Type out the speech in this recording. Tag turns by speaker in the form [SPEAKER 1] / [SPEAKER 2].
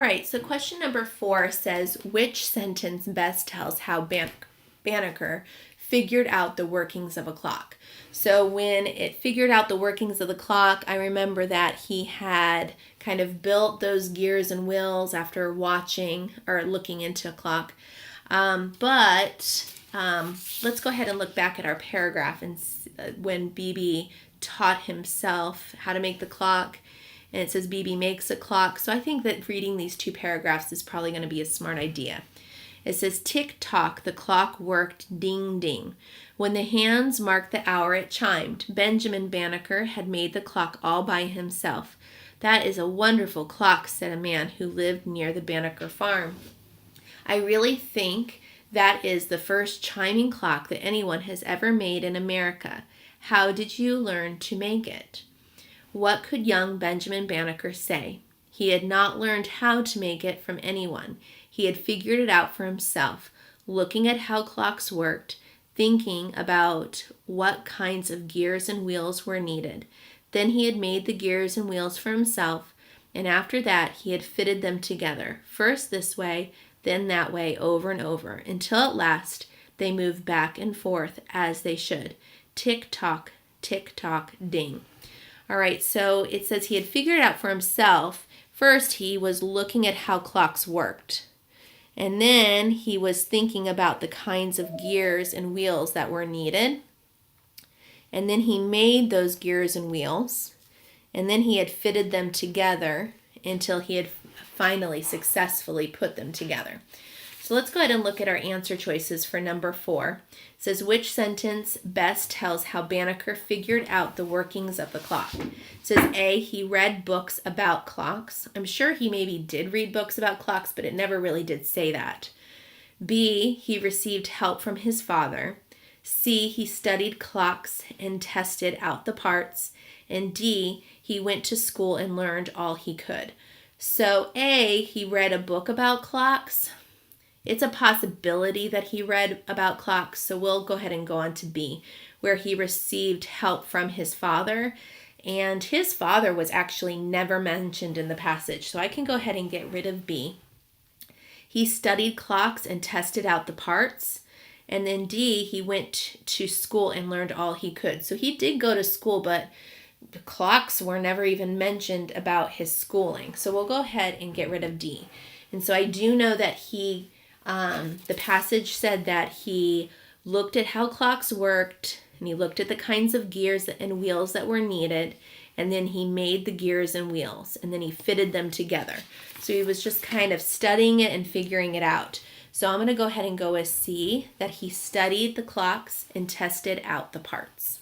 [SPEAKER 1] All right, so question number 4 says, which sentence best tells how Banneker figured out the workings of a clock? So when it figured out the workings of the clock, I remember that he had kind of built those gears and wheels after watching or looking into a clock. But let's go ahead and look back at our paragraph and when BB taught himself how to make the clock. And it says BB makes a clock. So I think that reading these two paragraphs is probably going to be a smart idea. It says, tick-tock, the clock worked, ding-ding. When the hands marked the hour, it chimed. Benjamin Banneker had made the clock all by himself. That is a wonderful clock, said a man who lived near the Banneker farm. I really think that is the first chiming clock that anyone has ever made in America. How did you learn to make it? What could young Benjamin Banneker say? He had not learned how to make it from anyone. He had figured it out for himself, looking at how clocks worked, thinking about what kinds of gears and wheels were needed. Then he had made the gears and wheels for himself, and after that he had fitted them together, first this way, then that way, over and over, until at last they moved back and forth as they should. Tick-tock, tick-tock, ding. All right, so it says he had figured it out for himself. First, he was looking at how clocks worked. And then he was thinking about the kinds of gears and wheels that were needed. And then he made those gears and wheels. And then he had fitted them together until he had finally successfully put them together. So let's go ahead and look at our answer choices for number 4. It says, which sentence best tells how Banneker figured out the workings of the clock? It says A, he read books about clocks. I'm sure he maybe did read books about clocks, but it never really did say that. B, he received help from his father. C, he studied clocks and tested out the parts. And D, he went to school and learned all he could. So A, he read a book about clocks. It's a possibility that he read about clocks, so we'll go ahead and go on to B, where he received help from his father, and his father was actually never mentioned in the passage, so I can go ahead and get rid of B. He studied clocks and tested out the parts, and then D, he went to school and learned all he could. So he did go to school, but the clocks were never even mentioned about his schooling, so we'll go ahead and get rid of D. And so I do know that the passage said that he looked at how clocks worked, and he looked at the kinds of gears and wheels that were needed, and then he made the gears and wheels, and then he fitted them together. So he was just kind of studying it and figuring it out. So I'm going to go ahead and go with C, that he studied the clocks and tested out the parts.